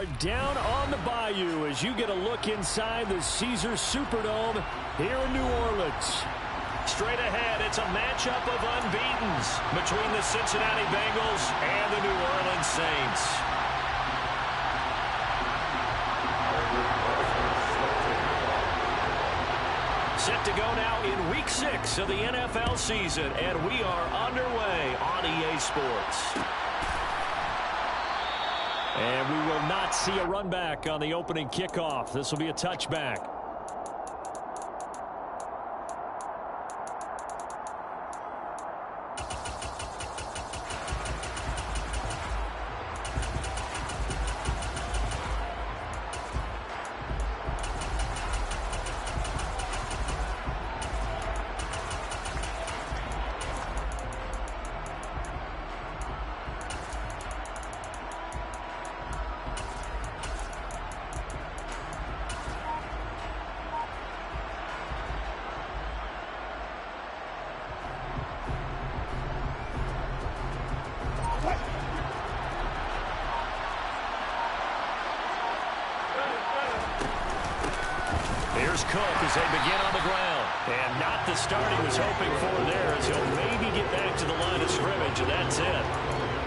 are down on the bayou as you get a look inside the Caesars Superdome here in New Orleans. Straight ahead, it's a matchup of unbeatens between the Cincinnati Bengals and the New Orleans Saints. Set to go now in Week 6 of the NFL season, and we are underway on EA Sports. And we will not see a run back on the opening kickoff. This will be a touchback. Here's Cook as they begin on the ground. And not the start he was hoping for there, as he'll maybe get back to the line of scrimmage, and that's it.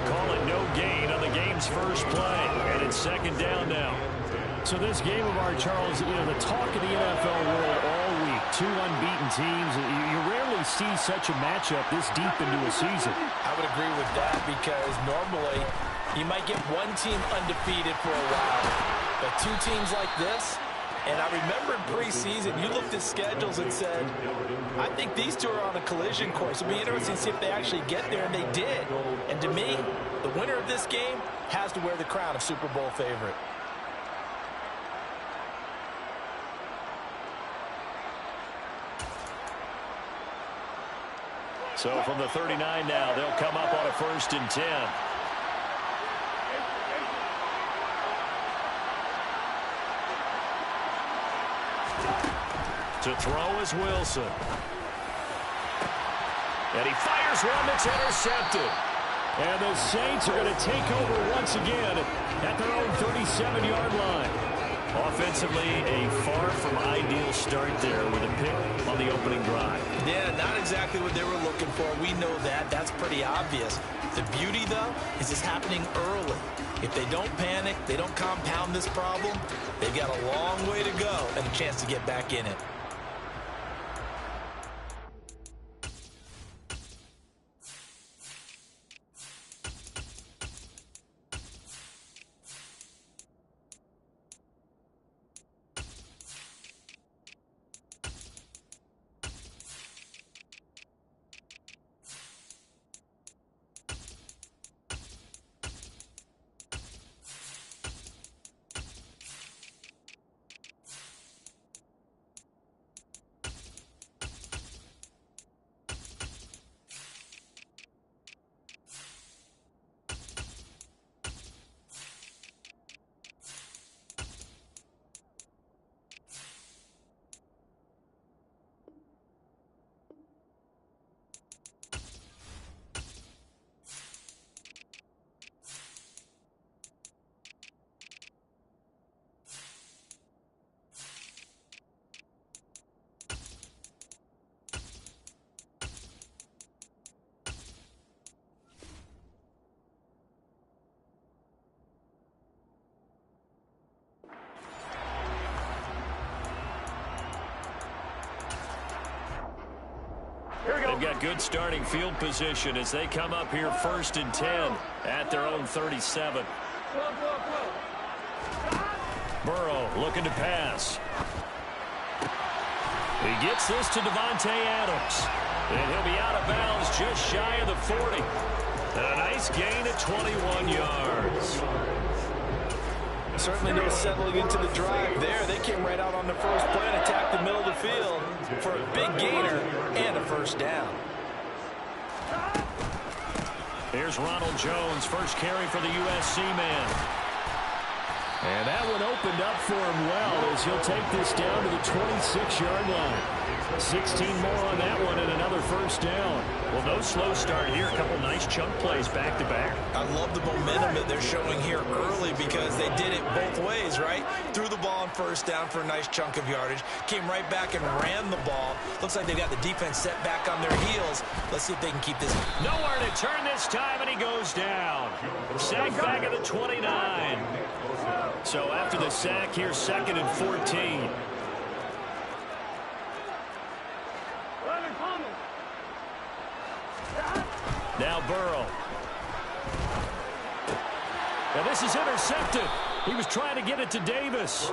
Call it no gain on the game's first play. And it's second down now. So this game of ours, Charles, the talk of the NFL world all week. Two unbeaten teams. You rarely see such a matchup this deep into a season. I would agree with that because normally you might get one team undefeated for a while. But two teams like this, and I remember in preseason, you looked at schedules and said, I think these two are on a collision course. It'll be interesting to see if they actually get there, and they did. And to me, the winner of this game has to wear the crown of Super Bowl favorite. So from the 39 now, they'll come up on a 1st and 10. To throw is Wilson. And he fires one that's intercepted. And the Saints are going to take over once again at their own 37-yard line. Offensively, a far from ideal start there with a pick on the opening drive. Yeah, not exactly what they were looking for. We know that. That's pretty obvious. The beauty, though, is it's happening early. If they don't panic, they don't compound this problem, they've got a long way to go and a chance to get back in it. They've got good starting field position as they come up here 1st and 10 at their own 37. Burrow looking to pass. He gets this to Devontae Adams. And he'll be out of bounds just shy of the 40. And a nice gain at 21 yards. Certainly no settling into the drive there. They came right out on the first play and attacked the middle of the field for a big gainer and a 1st down. Here's Ronald Jones, first carry for the USC man. And that one opened up for him well as he'll take this down to the 26-yard line. 16 more on that one and another first down. Well, no slow start here. A couple nice chunk plays back-to-back. I love the momentum that they're showing here early because they did it both ways, right? Threw the ball on first down for a nice chunk of yardage. Came right back and ran the ball. Looks like they got the defense set back on their heels. Let's see if they can keep this. Nowhere to turn this time, and he goes down. Sack back at the 29. So after the sack, here's 2nd and 14. Now Burrow. Now this is intercepted. He was trying to get it to Davis.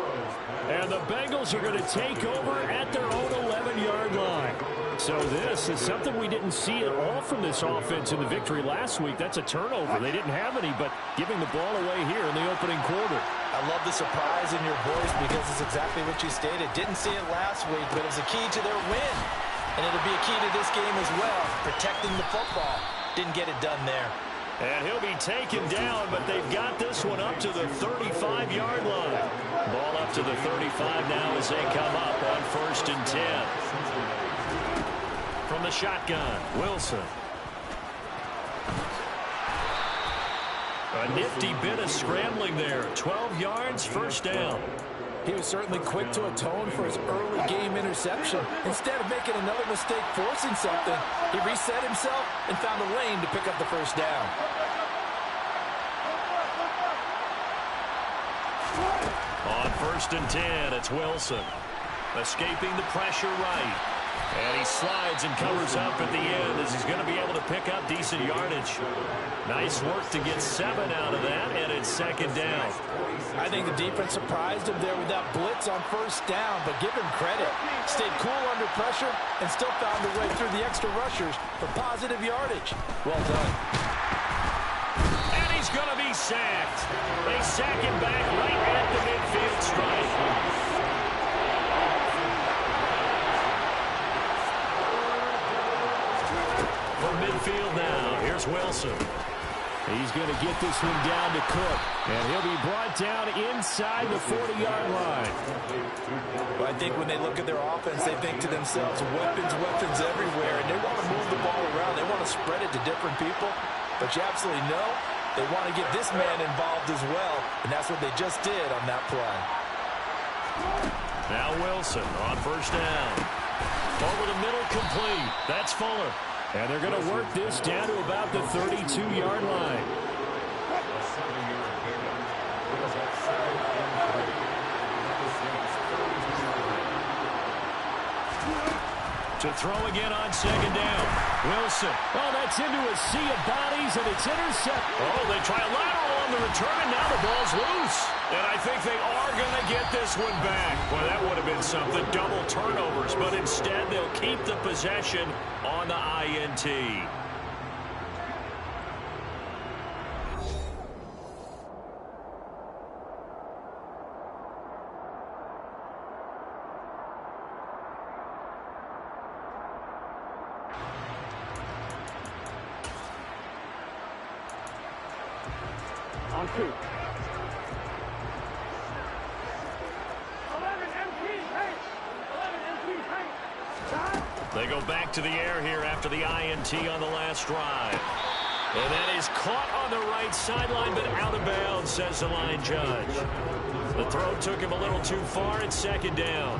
And the Bengals are going to take over at their own 11-yard line. So this is something we didn't see at all from this offense in the victory last week. That's a turnover. They didn't have any, but giving the ball away here in the opening quarter. I love the surprise in your voice because it's exactly what you stated. Didn't see it last week, but it was a key to their win. And it'll be a key to this game as well, protecting the football. Didn't get it done there. And he'll be taken down, but they've got this one up to the 35-yard line. Ball up to the 35 now as they come up on 1st and 10. From the shotgun, Wilson. A nifty bit of scrambling there. 12 yards, first down. He was certainly quick to atone for his early game interception. Instead of making another mistake forcing something, he reset himself and found a lane to pick up the first down. On 1st and 10, it's Wilson. Escaping the pressure right. And he slides and covers up at the end as he's going to be able to pick up decent yardage. Nice work to get 7 out of that, and it's 2nd down. I think the defense surprised him there with that blitz on first down, but give him credit. Stayed cool under pressure and still found a way through the extra rushers for positive yardage. Well done. And he's going to be sacked. They sack him back right at the midfield stripe. From midfield now, here's Wilson. He's going to get this one down to Cook. And he'll be brought down inside the 40-yard line. Well, I think when they look at their offense, they think to themselves, weapons, weapons everywhere. And they want to move the ball around. They want to spread it to different people. But you absolutely know they want to get this man involved as well. And that's what they just did on that play. Now Wilson on first down. Over the middle, complete. That's Fuller. And they're going to work this down to about the 32-yard line. To throw again on 2nd down. Wilson. Oh, that's into a sea of bodies, and it's intercepted. Oh, they try a lateral on the return, and now the ball's loose. And I think they are going to get this one back. Well, that would have been something, double turnovers, but instead they'll keep the possession on the INT. On 2. They go back to the air here after the INT on the last drive. And that is caught on the right sideline, but out of bounds, says the line judge. The throw took him a little too far. It's 2nd down.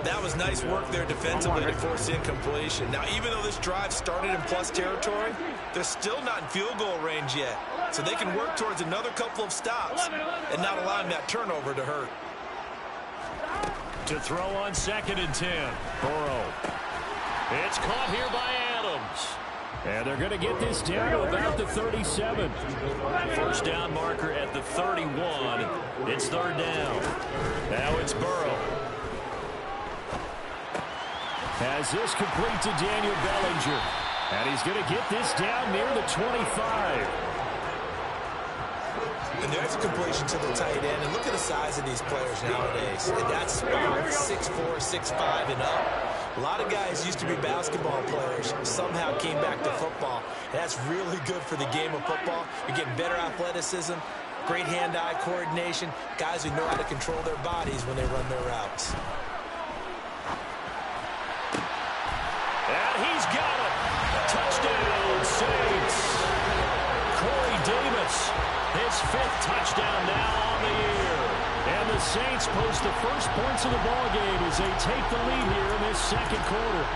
That was nice work there defensively to force incompletion. Now, even though this drive started in plus territory, they're still not in field goal range yet. So they can work towards another couple of stops and not allowing that turnover to hurt. To throw on 2nd and 10. Burrow. It's caught here by Adams. And they're going to get this down to about the 37. First down marker at the 31. It's 3rd down. Now it's Burrow. Has this complete to Daniel Bellinger. And he's going to get this down near the 25. And there's a completion to the tight end. And look at the size of these players nowadays. And that's 6'4", 6'5", and up. A lot of guys used to be basketball players, somehow came back to football. And that's really good for the game of football. You're getting better athleticism, great hand-eye coordination, guys who know how to control their bodies when they run their routes. And he's got it. Touchdown, Saints. Corey Davis, his 5th touchdown now on the year. And the Saints post the first points of the ballgame as they take the lead here in this second quarter.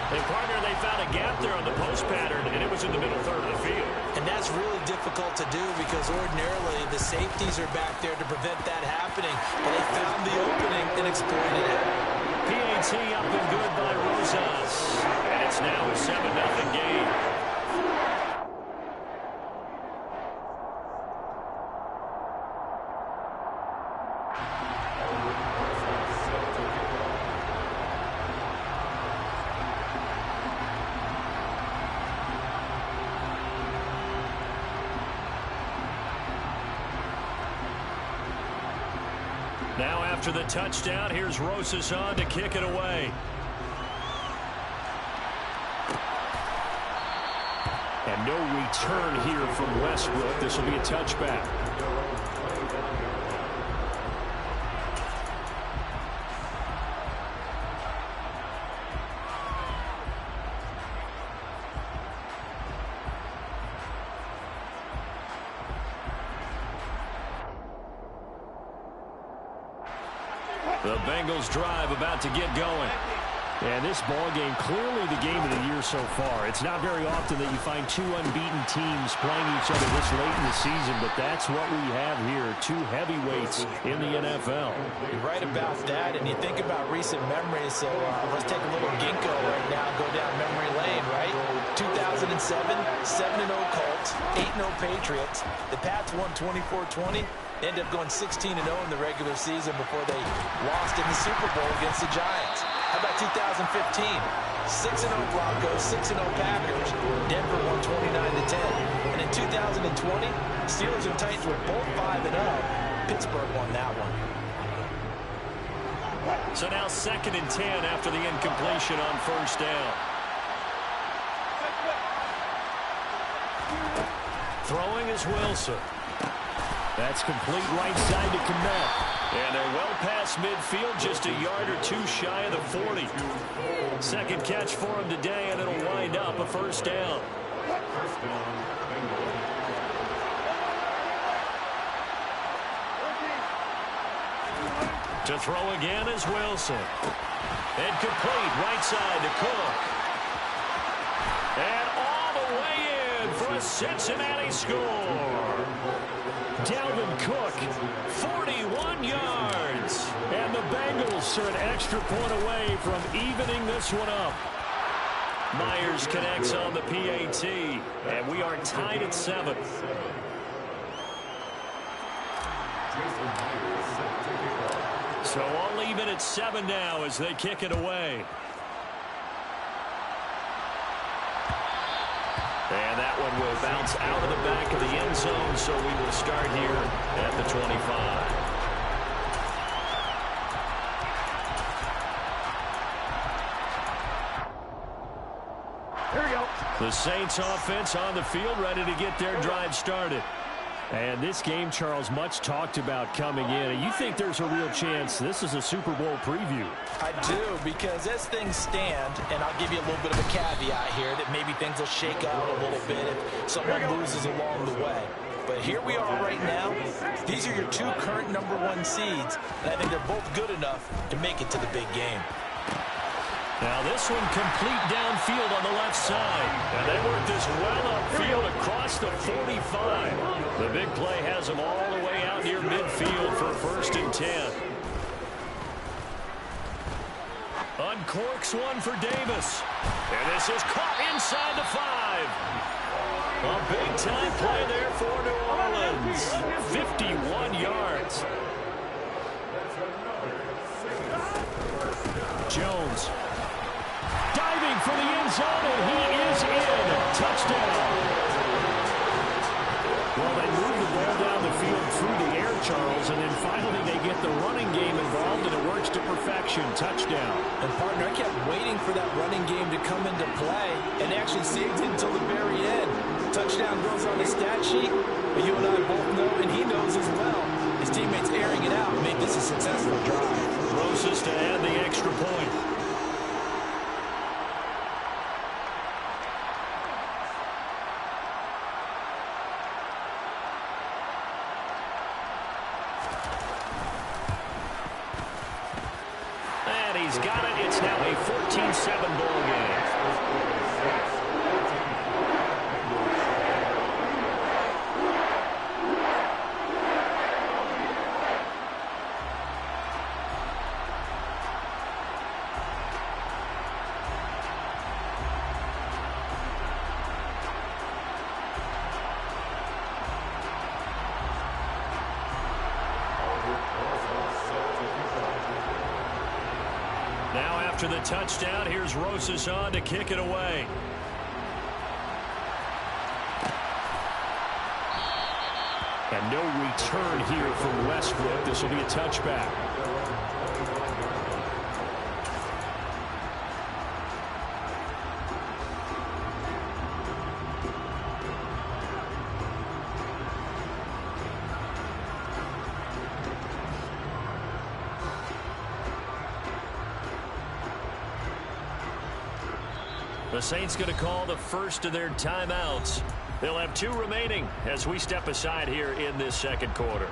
And, partner, they found a gap there on the post pattern, and it was in the middle third of the field. And that's really difficult to do because ordinarily the safeties are back there to prevent that happening. But they found the opening and exploited it. PAT up and good by Rosas. And it's now a 7-0 game. Now after the touchdown, here's Rosas on to kick it away. And no return here from Westbrook. This will be a touchback. The Bengals drive about to get going. And this ball game, clearly the game of the year so far. It's not very often that you find 2 unbeaten teams playing each other this late in the season, but that's what we have here. 2 heavyweights in the NFL. You're right about that, and you think about recent memories, so let's take a little ginkgo right now and go down memory lane, right? 2007, 7-0 Colts, 8-0 Patriots. The Pats won 24-20. Ended up going 16-0 in the regular season before they lost in the Super Bowl against the Giants. How about 2015? 6-0 Broncos, 6-0 Packers. Denver won 29-10. And in 2020, Steelers and Titans were both 5-0. Pittsburgh won that one. So now 2nd and 10 after the incompletion on first down. Throwing is Wilson. That's complete right side to Kmet. And they're well past midfield, just a yard or 2 shy of the 40. Second catch for him today, and it'll wind up a first down. To throw again is Wilson. And complete right side to Cook. And all the way in for a Cincinnati score. Dalvin Cook, 41 yards. And the Bengals are an extra point away from evening this one up. Myers connects on the PAT, and we are tied at 7. So all even at 7 now as they kick it away. And that one will bounce out of the back of the end zone, so we will start here at the 25. Here we go. The Saints offense on the field, ready to get their drive started. And this game, Charles, much talked about coming in. And you think there's a real chance this is a Super Bowl preview? I do, because as things stand, and I'll give you a little bit of a caveat here, that maybe things will shake out a little bit if someone loses along the way. But here we are right now. These are your 2 current #1 seeds, and I think they're both good enough to make it to the big game. Now this one complete downfield on the left side. And they work this well upfield across the 45. The big play has them all the way out near midfield for 1st and 10. Uncorks one for Davis. And this is caught inside the 5. A big-time play there for New Orleans. 51 yards. Jones. Diving for the end zone, and he is in. Touchdown. Well, they move the ball down the field through the air, Charles, and then finally they get the running game involved, and it works to perfection. Touchdown. And, partner, I kept waiting for that running game to come into play and actually saved it until the very end. Touchdown goes on the stat sheet. But you and I both know, and he knows as well, his teammates airing it out made this a successful drive. Rosas to add the extra point. And he's got it. It's now a 14-7 ball game. Now after the touchdown, here's Rosas on to kick it away. And no return here from Westbrook. This will be a touchback. The Saints going to call the first of their timeouts. They'll have 2 remaining as we step aside here in this second quarter.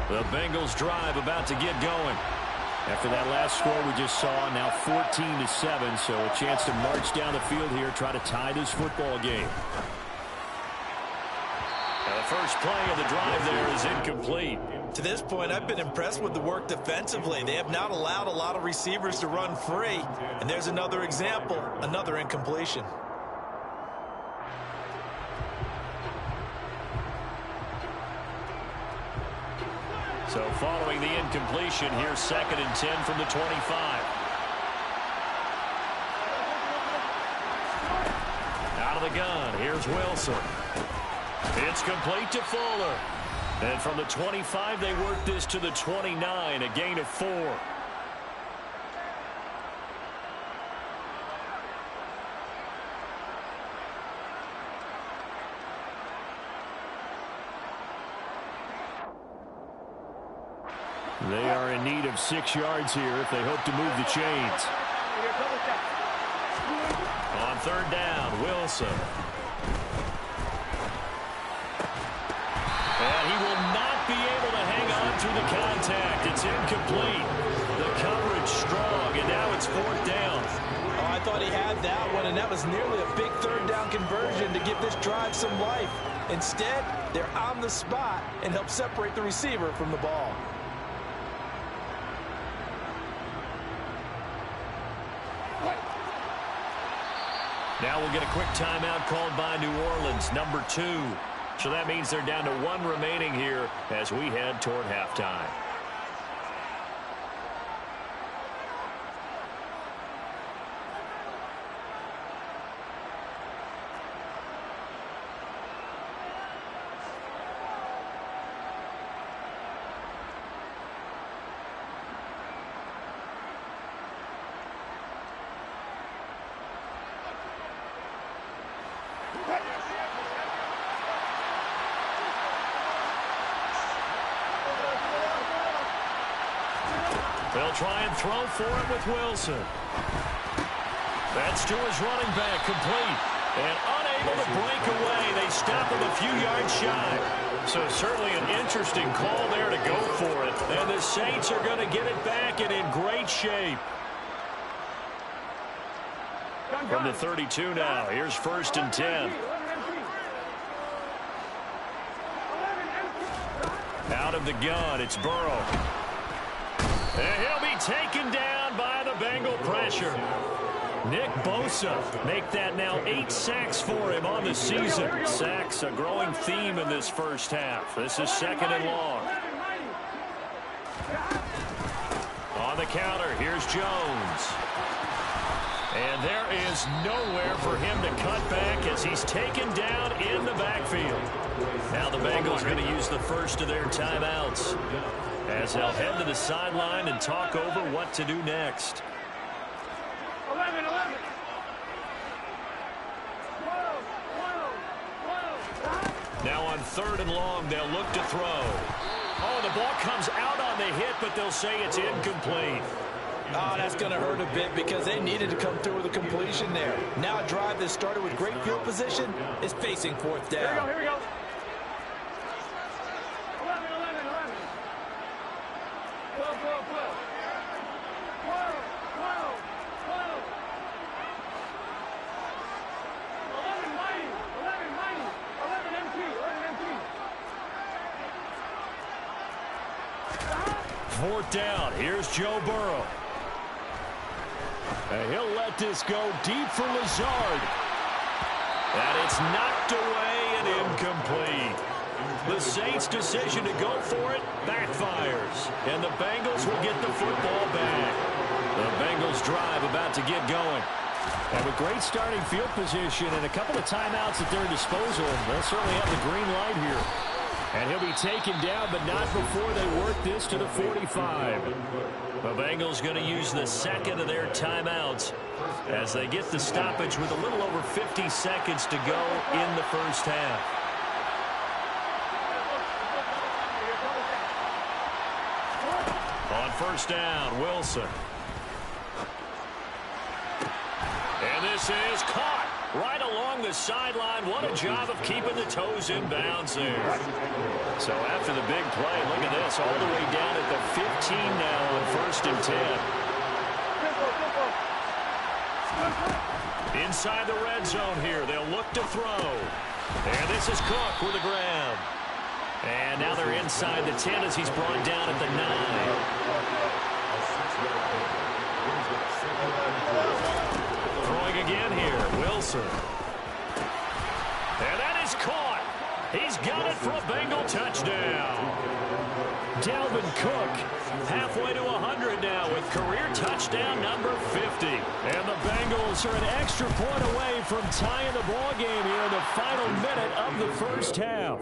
The Bengals drive about to get going. After that last score we just saw, now 14-7, so a chance to march down the field here, try to tie this football game. Now the first play of the drive there is incomplete. To this point, I've been impressed with the work defensively. They have not allowed a lot of receivers to run free. And there's another example, another incompletion. So following the incompletion, here's 2nd and 10 from the 25. Out of the gun, here's Wilson. It's complete to Fuller. And from the 25, they work this to the 29, a gain of 4. They are in need of 6 yards here if they hope to move the chains. On 3rd down, Wilson. And he will not be able to hang on through the contact. It's incomplete. The coverage strong, and now it's 4th down. Oh, I thought he had that one, and that was nearly a big 3rd down conversion to give this drive some life. Instead, they're on the spot and help separate the receiver from the ball. Now we'll get a quick timeout called by New Orleans, number 2. So that means they're down to 1 remaining here as we head toward halftime. They'll try and throw for it with Wilson. That's to his running back, complete. And unable to break away. They stop him a few yards shy. So certainly an interesting call there to go for it. And the Saints are going to get it back and in great shape. From the 32 now, here's 1st and 10. Out of the gun, it's Burrow. And he'll be taken down by the Bengal pressure. Nick Bosa make that now 8 sacks for him on the season. Sacks, a growing theme in this first half. This is 2nd and long. On the the counter. Here's Jones. And there is nowhere for him to cut back as he's taken down in the backfield. Now the Bengals are going to use the first of their timeouts as they'll head to the sideline and talk over what to do next. 11. Now on 3rd and long, they'll look to throw. Oh, the ball comes out on the hit, but they'll say it's incomplete. Oh, that's going to hurt a bit because they needed to come through with a completion there. Now a drive that started with great field position is facing 4th down. Here we go. 11. 12. 4th down. Here's Joe Burrow. And he'll let this go deep for Lazard. And it's knocked away and incomplete. The Saints' decision to go for it backfires. And the Bengals will get the football back. The Bengals drive about to get going. And with great starting field position and a couple of timeouts at their disposal, they'll certainly have the green light here. And he'll be taken down, but not before they work this to the 45. The Bengals going to use the second of their timeouts as they get the stoppage with a little over 50 seconds to go in the first half. On 1st down, Wilson. And this is caught right along the sideline. What a job of keeping the toes in bounds there. So after the big play, look at this, all the way down at the 15 now on 1st and 10. Inside the red zone here, they'll look to throw. And this is Cook with the grab. And now they're inside the 10 as he's brought down at the 9. Throwing again here, Wilson. And that is caught. He's got it for a Bengal touchdown. Dalvin Cook halfway to 100 now with career touchdown number 50. And the Bengals are an extra point away from tying the ball game here in the final minute of the first half.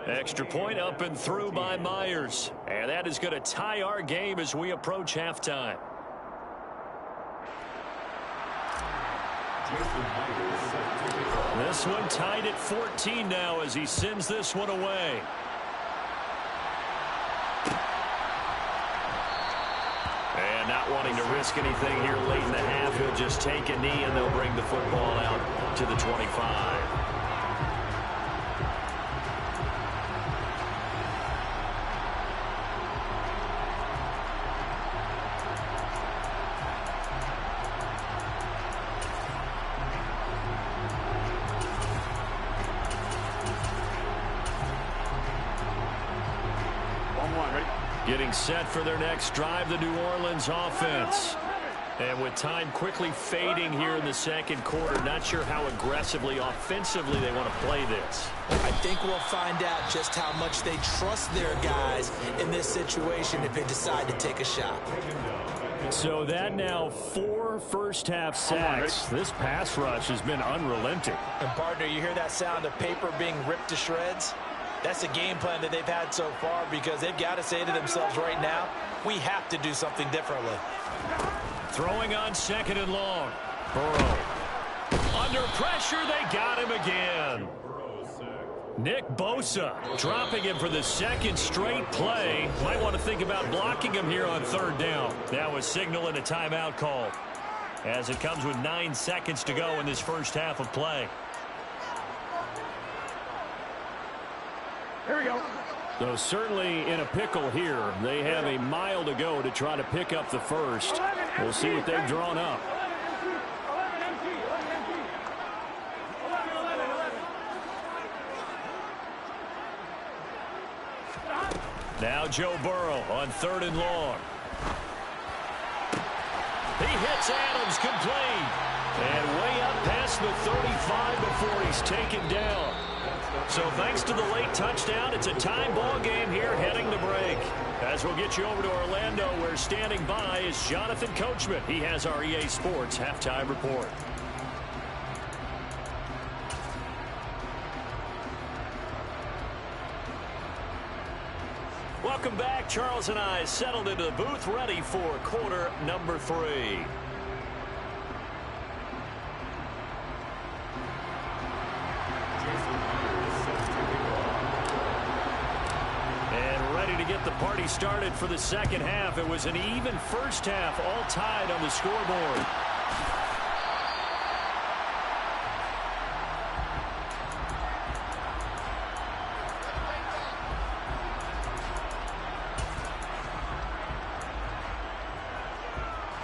Extra point up and through by Myers. And that is going to tie our game as we approach halftime. This one tied at 14 now as he sends this one away. And not wanting to risk anything here late in the half, he'll just take a knee and they'll bring the football out to the 25. Getting set for their next drive, the New Orleans offense. And with time quickly fading here in the second quarter, not sure how aggressively, offensively they want to play this. I think we'll find out just how much they trust their guys in this situation if they decide to take a shot. So that now 4 first-half sacks. This pass rush has been unrelenting. And, partner, you hear that sound of paper being ripped to shreds? That's the game plan that they've had so far because they've got to say to themselves right now, we have to do something differently. Throwing on 2nd and long. Burrow. Under pressure, they got him again. Nick Bosa dropping him for the second straight play. Might want to think about blocking him here on 3rd down. Now a signal and a timeout call as it comes with 9 seconds to go in this first half of play. Here we go. So certainly in a pickle here. They have a mile to go to try to pick up the first. We'll see what they've drawn up. Now Joe Burrow on 3rd and long. He hits Adams complete. And way up past the 35 before he's taken down. So thanks to the late touchdown, it's a tie ball game here heading to break. As As we'll get you over to Orlando, where standing by is Jonathan Coachman. He has our EA Sports halftime report. Welcome back. Charles and I settled into the booth, ready for quarter number 3. To get the party started for the second half. It was an even first half, all tied on the scoreboard.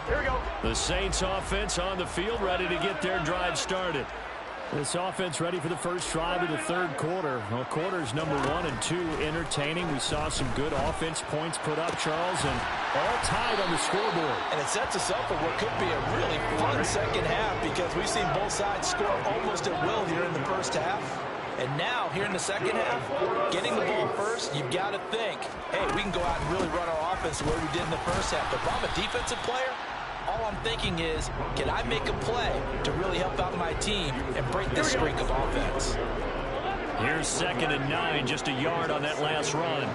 Here we go. The Saints offense on the field, ready to get their drive started. This offense ready for the first drive of the third quarter. Well, quarters number 1 and 2 entertaining. We saw some good offense points put up, Charles, and all tied on the scoreboard. And it sets us up for what could be a really fun second half because we've seen both sides score almost at will here in the first half. And now, here in the second half, getting the ball first, you've got to think, hey, we can go out and really run our offense the way we did in the first half. But if I'm a defensive player, all I'm thinking is, can I make a play to really help out my team and break this streak of offense? Here's 2nd and 9, just a yard on that last run.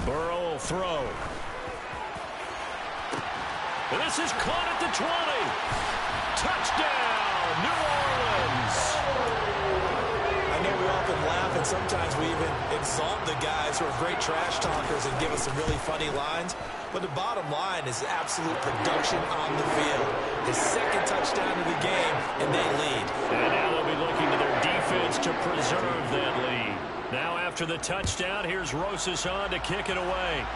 Burrow will throw. And this is caught at the 20. Touchdown, New Orleans. I know we often laugh, and sometimes we even insult the guys who are great trash talkers and give us some really funny lines. But the bottom line is absolute production on the field. His 2nd touchdown of the game, and they lead. And now they'll be looking to their defense to preserve that lead. Now after the touchdown, here's Rosas on to kick it away.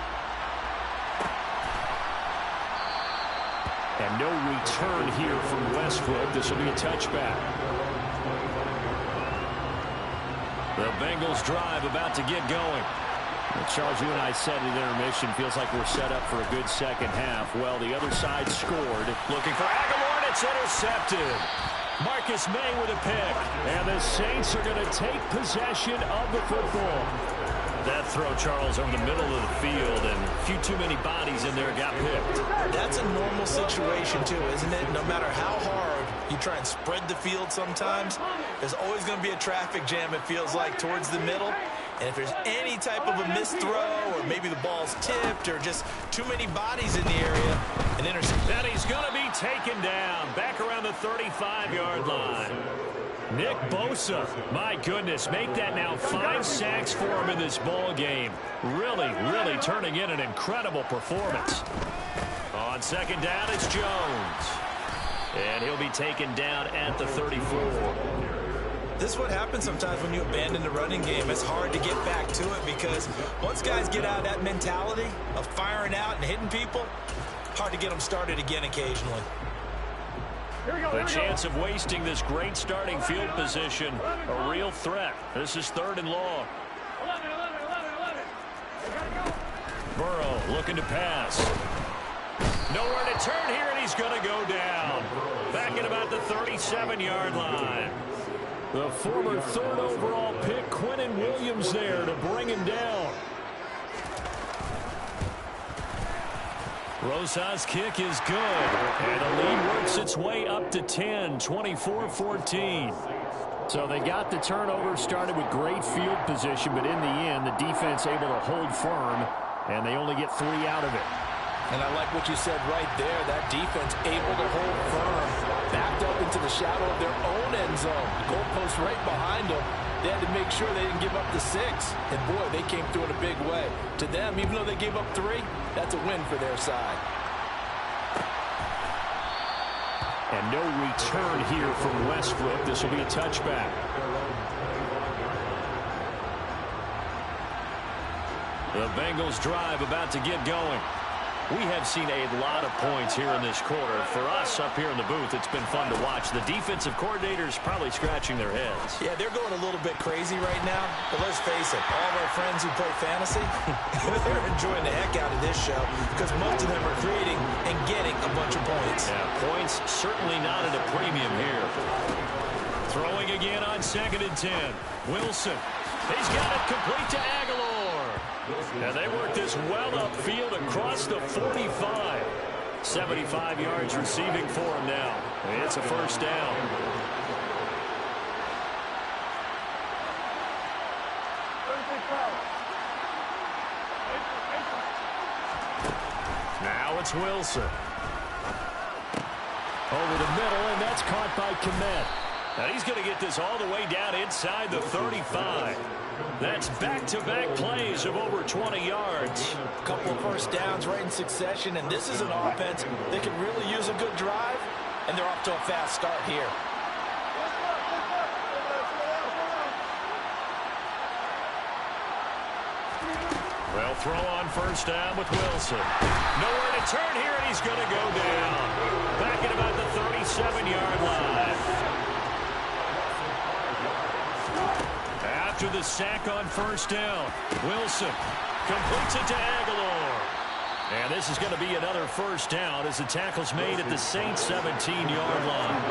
And no return here from Westbrook. This will be a touchback. The Bengals drive about to get going. Well, Charles, you and I said at intermission, feels like we're set up for a good second half. Well, the other side scored. Looking for Aguilar, and it's intercepted. Marcus May with a pick. And the Saints are going to take possession of the football. That throw, Charles, over the middle of the field, and a few too many bodies in there got picked. That's a normal situation, too, isn't it? No matter how hard you try and spread the field sometimes, there's always going to be a traffic jam, it feels like, towards the middle. And if there's any type of a missed throw, or maybe the ball's tipped, or just too many bodies in the area, an interception. Then he's going to be taken down back around the 35-yard line. Nick Bosa, my goodness, make that now 5 sacks for him in this ball game. Really, really turning in an incredible performance. On 2nd down, it's Jones. And he'll be taken down at the 34. This is what happens sometimes when you abandon the running game. It's hard to get back to it because once guys get out of that mentality of firing out and hitting people, hard to get them started again occasionally. The chance of wasting this great starting field position, a real threat. This is 3rd and long. Burrow looking to pass. Nowhere to turn here, and he's going to go down. Back at about the 37-yard line. The former 3rd overall pick, Quinnen Williams, there to bring him down. Rosas' kick is good. And the lead works its way up to 10, 24-14. So they got the turnover, started with great field position, but in the end, the defense able to hold firm, and they only get 3 out of it. And I like what you said right there. That defense able to hold firm, backed up into the shadow of their own end zone. Goalpost right behind them. They had to make sure they didn't give up the 6. And, boy, they came through in a big way. To them, even though they gave up 3, that's a win for their side. And no return here from Westbrook. This will be a touchback. The Bengals drive about to get going. We have seen a lot of points here in this quarter. For us up here in the booth, it's been fun to watch. The defensive coordinators probably scratching their heads. Yeah, they're going a little bit crazy right now. But let's face it, all of our friends who play fantasy, they're enjoying the heck out of this show because most of them are creating and getting a bunch of points. Yeah, points certainly not at a premium here. Throwing again on 2nd and 10. Wilson. He's got it complete to Aguilar. And they work this well upfield across the 45. 75 yards receiving for him now. It's a first down. Now it's Wilson. Over the middle, and that's caught by Kmet. Now he's going to get this all the way down inside the 35. That's back-to-back plays of over 20 yards. A couple of first downs right in succession, and this is an offense that could really use a good drive, and they're off to a fast start here. Well, throw on first down with Wilson. Nowhere to turn here, and he's going to go down. Back at about the 37-yard line. After the sack on first down, Wilson completes it to Aguilar. And this is going to be another first down as the tackle's made at the Saints' 17-yard line.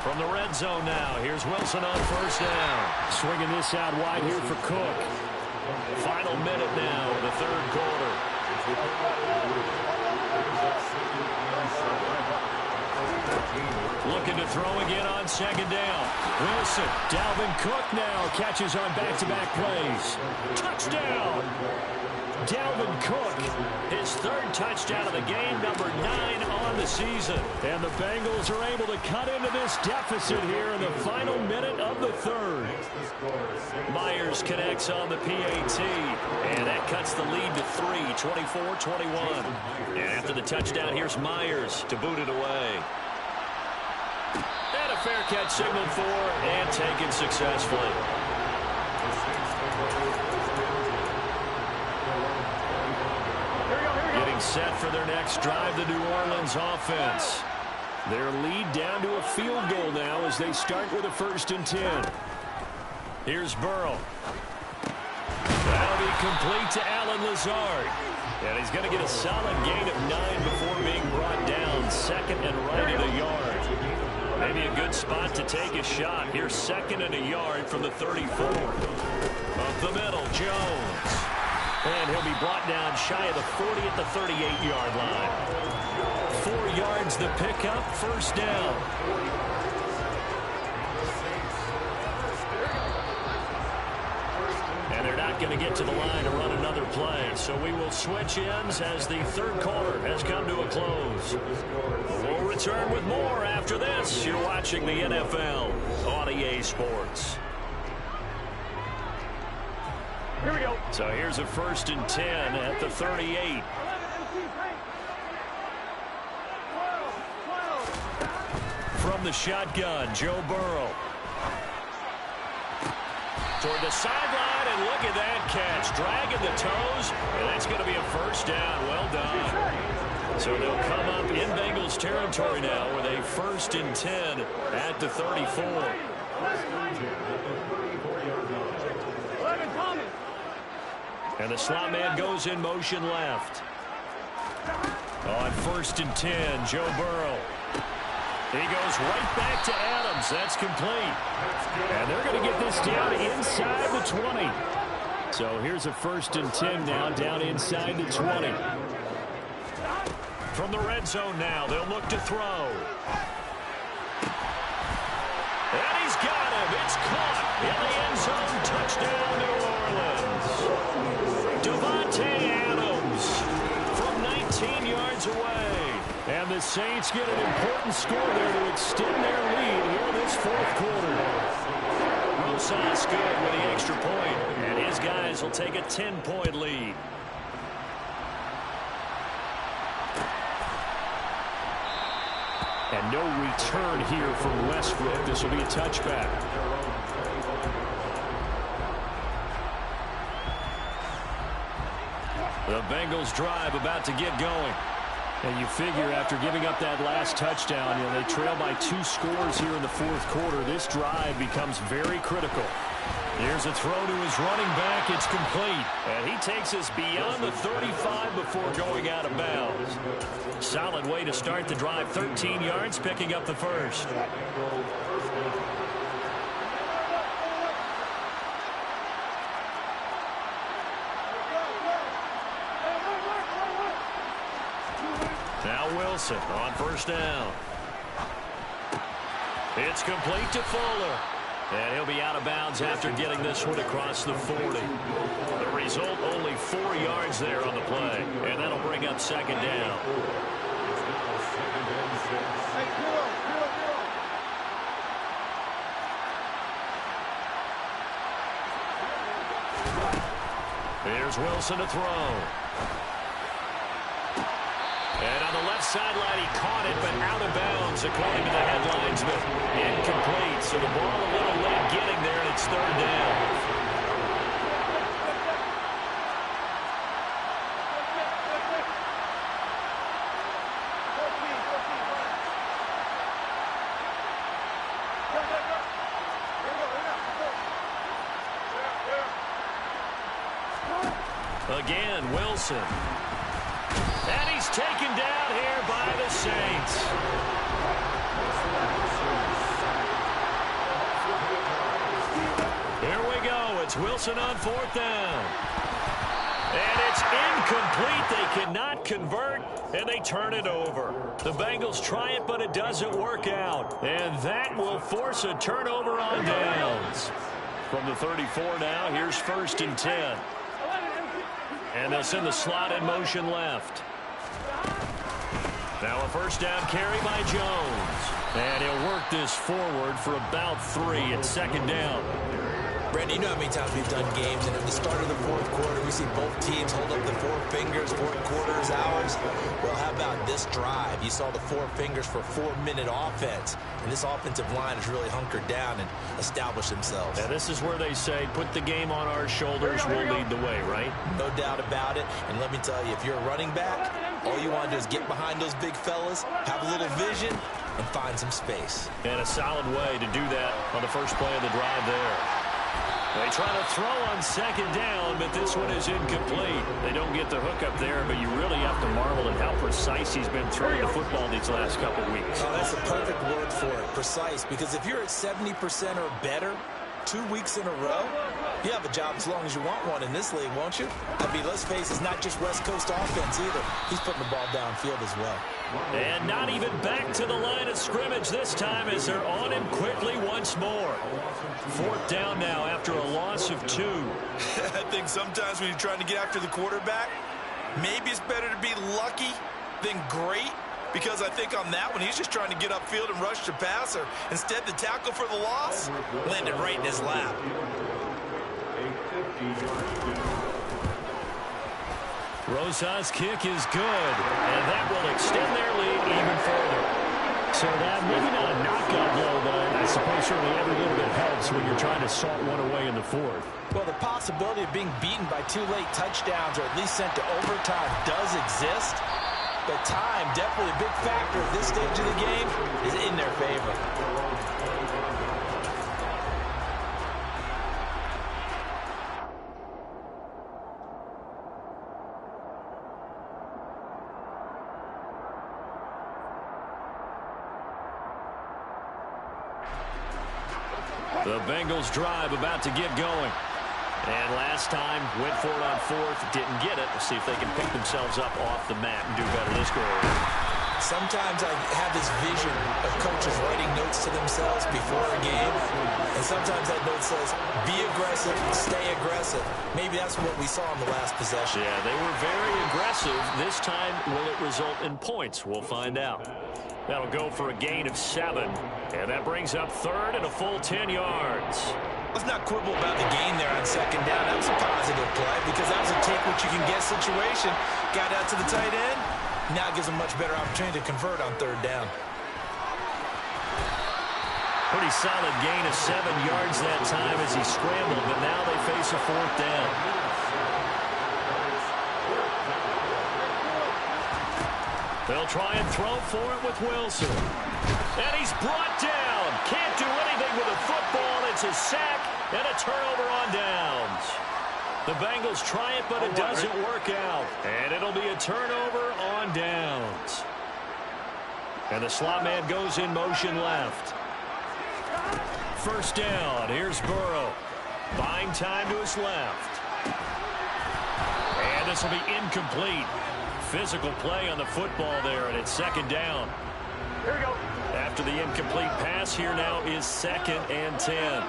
From the red zone now, here's Wilson on first down. Swinging this out wide here for Cook. Final minute now of the third quarter. Looking to throw again on second down. Wilson, Dalvin Cook now catches on back-to-back plays. Touchdown! Dalvin Cook, his third touchdown of the game, number 9 on the season. And the Bengals are able to cut into this deficit here in the final minute of the third. Myers connects on the PAT, and that cuts the lead to 3, 24-21. And after the touchdown, here's Myers to boot it away. And a fair catch signaled for and taken successfully. Getting set for their next drive, the New Orleans offense. Their lead down to a field goal now as they start with a 1st and 10. Here's Burrow. That'll be complete to Allen Lazard. And he's going to get a solid gain of 9 before being brought down. Second and right at a yard. Maybe a good spot to take a shot. Here's 2nd and a yard from the 34. Up the middle, Jones. And he'll be brought down shy of the 40 at the 38-yard line. 4 yards the pickup, first down. And they're not going to get to the line to run another play. So we will switch ends as the third quarter has come to a close. We'll return with more after this. You're watching the NFL on EA Sports. Here we go. So here's a 1st and 10 at the 38. From the shotgun, Joe Burrow. Toward the sideline, and look at that catch. Dragging the toes, and that's going to be a first down. Well done. So they'll come up in Bengals territory now with a 1st and 10 at the 34. And the slot man goes in motion left. On 1st and 10, Joe Burrow. He goes right back to Adams. That's complete. And they're going to get this down inside the 20. So here's a 1st and 10 now down inside the 20. From the red zone now, they'll look to throw. And he's got him. It's caught in the end zone. Touchdown, New Orleans. Devontae Adams from 19 yards away. And the Saints get an important score there to extend their lead here in this fourth quarter. Rosas good with the extra point, and his guys will take a 10-point lead. And no return here from Westbrook. This will be a touchback. The Bengals drive about to get going. And you figure after giving up that last touchdown, they trail by 2 scores here in the fourth quarter. This drive becomes very critical. Here's a throw to his running back. It's complete. And he takes us beyond the 35 before going out of bounds. Solid way to start the drive. 13 yards, picking up the first. Now Wilson on first down. It's complete to Fuller. And he'll be out of bounds after getting this one across the 40. The result, only 4 yards there on the play. And that'll bring up second down. Here's Wilson to throw. And on the left sideline, he caught it, but out of bounds, according to the headlines. But incomplete, so the ball a little late getting there, and it's third down. Again, Wilson. And he's taken down here by the Saints. Here we go. It's Wilson on fourth down. And it's incomplete. They cannot convert, and they turn it over. The Bengals try it, but it doesn't work out. And that will force a turnover on downs. From the 34 now, here's first and 10. And they'll send the slot in motion left. Now a first down carry by Jones. And he'll work this forward for about 3 at second down. Brandon, you know how many times we've done games, and at the start of the fourth quarter, we see both teams hold up the 4 fingers, fourth quarter is ours. Well, how about this drive? You saw the 4 fingers for 4-minute offense, and this offensive line has really hunkered down and established themselves. Yeah, this is where they say, put the game on our shoulders, we'll lead the way, right? No doubt about it, and let me tell you, if you're a running back, all you want to do is get behind those big fellas, have a little vision, and find some space. And a solid way to do that on the first play of the drive there. They try to throw on second down, but this one is incomplete. They don't get the hook up there, but you really have to marvel at how precise he's been throwing the football these last couple weeks. Oh, that's the perfect word for it, precise, because if you're at 70% or better 2 weeks in a row, you have a job as long as you want one in this league, won't you? I mean, let's face it, it's not just West Coast offense either. He's putting the ball downfield as well. And not even back to the line of scrimmage this time as they're on him quickly once more. Fourth down now after a loss of 2. I think sometimes when you're trying to get after the quarterback, maybe it's better to be lucky than great, because I think on that one, he's just trying to get upfield and rush the passer. Instead, the tackle for the loss landed right in his lap. Rosa's kick is good, and that will extend their lead even further. So that maybe not a knockout blow, but I suppose certainly every little bit helps when you're trying to salt one away in the fourth. Well, the possibility of being beaten by 2 late touchdowns or at least sent to overtime does exist, but time, definitely a big factor at this stage of the game, is in their favor. The Bengals drive about to get going. And last time, went for it on fourth, didn't get it. We'll see if they can pick themselves up off the mat and do better this go around. Sometimes I have this vision of coaches writing notes to themselves before a game, and sometimes that note says, be aggressive, stay aggressive. Maybe that's what we saw in the last possession. Yeah, they were very aggressive. This time, will it result in points? We'll find out. That'll go for a gain of 7, and that brings up third and a full 10 yards. Let's not quibble about the gain there on second down. That was a positive play because that was a take-what-you-can-get situation. Got out to the tight end. Now gives them much better opportunity to convert on third down. Pretty solid gain of 7 yards that time as he scrambled, but now they face a fourth down. They'll try and throw for it with Wilson. And he's brought down. Can't do anything with a football. It's a sack, And a turnover on downs. The Bengals try it, but it doesn't work out. And it'll be a turnover on downs. And the slot man goes in motion left. First down. Here's Burrow. Buying time to his left. And this will be incomplete. Physical play on the football there, and it's second down. Here we go. After the incomplete pass, here now is 2nd and 10.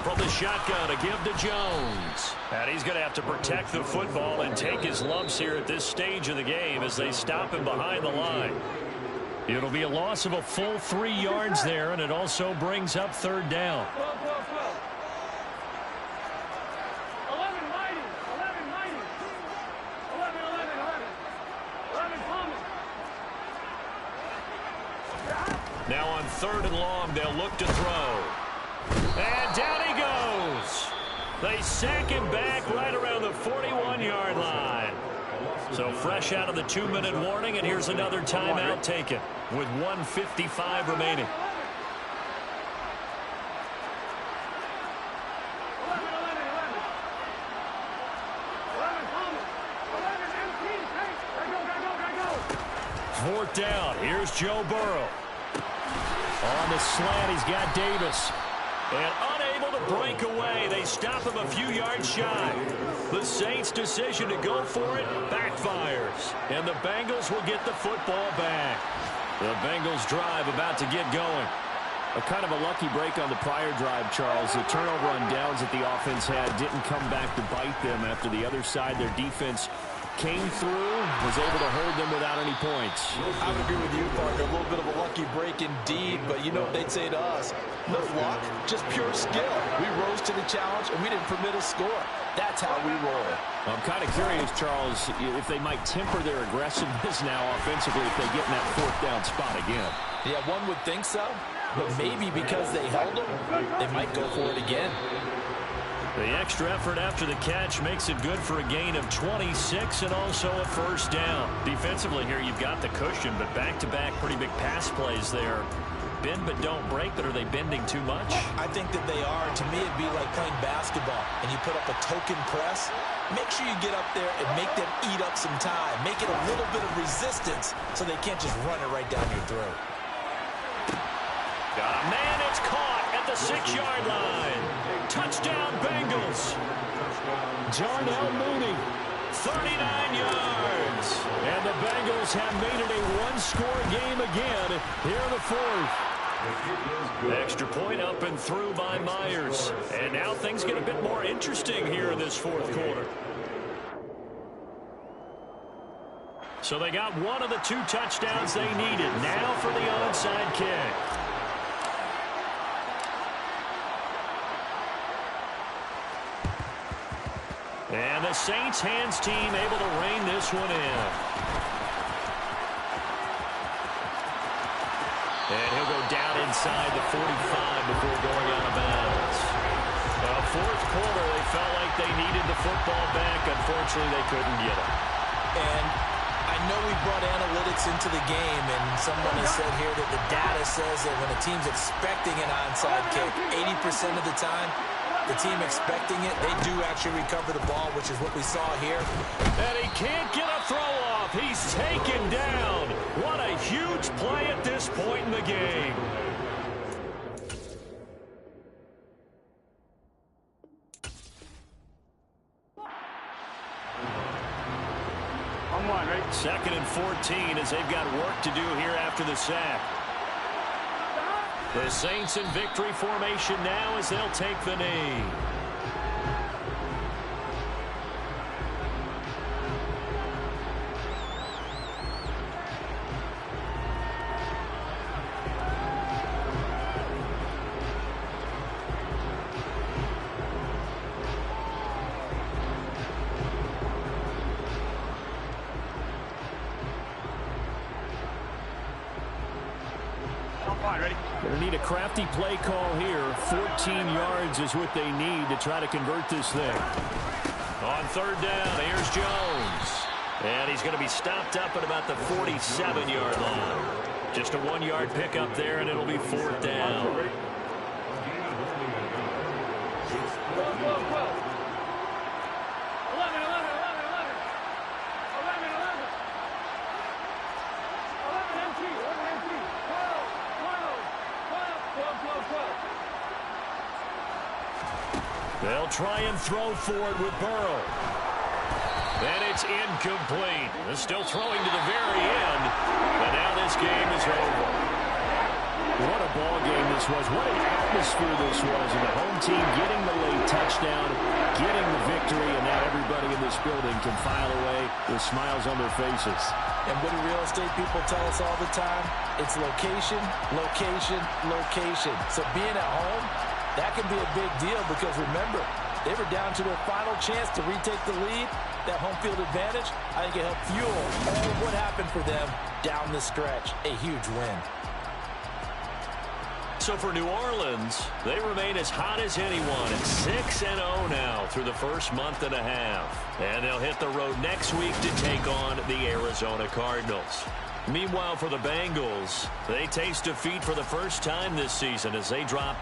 From the shotgun, a give to Jones. And he's going to have to protect the football and take his lumps here at this stage of the game as they stop him behind the line. It'll be a loss of a full 3 yards there, and it also brings up third down. Now on 3rd and long, they'll look to throw. And down he goes. They sack him back right around the 41-yard line. So fresh out of the 2-minute warning, and here's another timeout taken with 1:55 remaining. Fourth down. Here's Joe Burrow. On the slant, he's got Davis. And unable to break away. They stop him a few yards shy. The Saints' decision to go for it backfires. And the Bengals will get the football back. The Bengals drive about to get going. A kind of a lucky break on the prior drive, Charles. The turnover on downs that the offense had didn't come back to bite them after the other side. Their defense came through, was able to hold them without any points. I would agree with you, Parker. A little bit of a lucky break indeed, but you know what they'd say to us? No luck, just pure skill. We rose to the challenge, and we didn't permit a score. That's how we roll. I'm kind of curious, Charles, if they might temper their aggressiveness now offensively if they get in that 4th down spot again. Yeah, one would think so, but maybe because they held them, they might go for it again. The extra effort after the catch makes it good for a gain of 26 and also a first down. Defensively here, you've got the cushion, but back-to-back pretty big pass plays there. Bend but don't break, but are they bending too much? I think that they are. To me, it'd be like playing basketball, and you put up a token press. Make sure you get up there and make them eat up some time. Make it a little bit of resistance so they can't just run it right down your throat. Got a man, it's caught at the 6-yard line. Touchdown, Bengals. Darnell Mooney, 39 yards. And the Bengals have made it a one-score game again here in the 4th. Extra point up and through by Myers. And now things get a bit more interesting here in this 4th quarter. So they got one of the 2 touchdowns they needed. Now for the onside kick. And the Saints hands team able to rein this one in. And he'll go down inside the 45 before going out of bounds. 4th quarter, they felt like they needed the football back. Unfortunately, they couldn't get it. And I know we brought analytics into the game, and someone has said here that the data says that when a team's expecting an onside kick, 80% of the time, the team expecting it, they do actually recover the ball, which is what we saw here. And he can't get a throw off. He's taken down. What a huge play at this point in the game. On one, right? 2nd and 14 as they've got work to do here after the sack. The Saints in victory formation now as they'll take the knee. Going to need a crafty play call here. 14 yards is what they need to try to convert this thing. On 3rd down, here's Jones. And he's going to be stopped up at about the 47-yard line. Just a 1-yard pickup there, and it'll be 4th down. They'll try and throw for it with Burrow. And it's incomplete. They're still throwing to the very end. And now this game is over. What a ball game this was. What an atmosphere this was. And the home team getting the late touchdown, getting the victory, and now everybody in this building can file away with smiles on their faces. And what do real estate people tell us all the time? It's location, location, location. So being at home, that can be a big deal because remember, they were down to their final chance to retake the lead. That home field advantage, I think it helped fuel all of what happened for them down the stretch. A huge win. So for New Orleans, they remain as hot as anyone at 6-0 now through the first month and a half. And they'll hit the road next week to take on the Arizona Cardinals. Meanwhile, for the Bengals, they taste defeat for the first time this season as they drop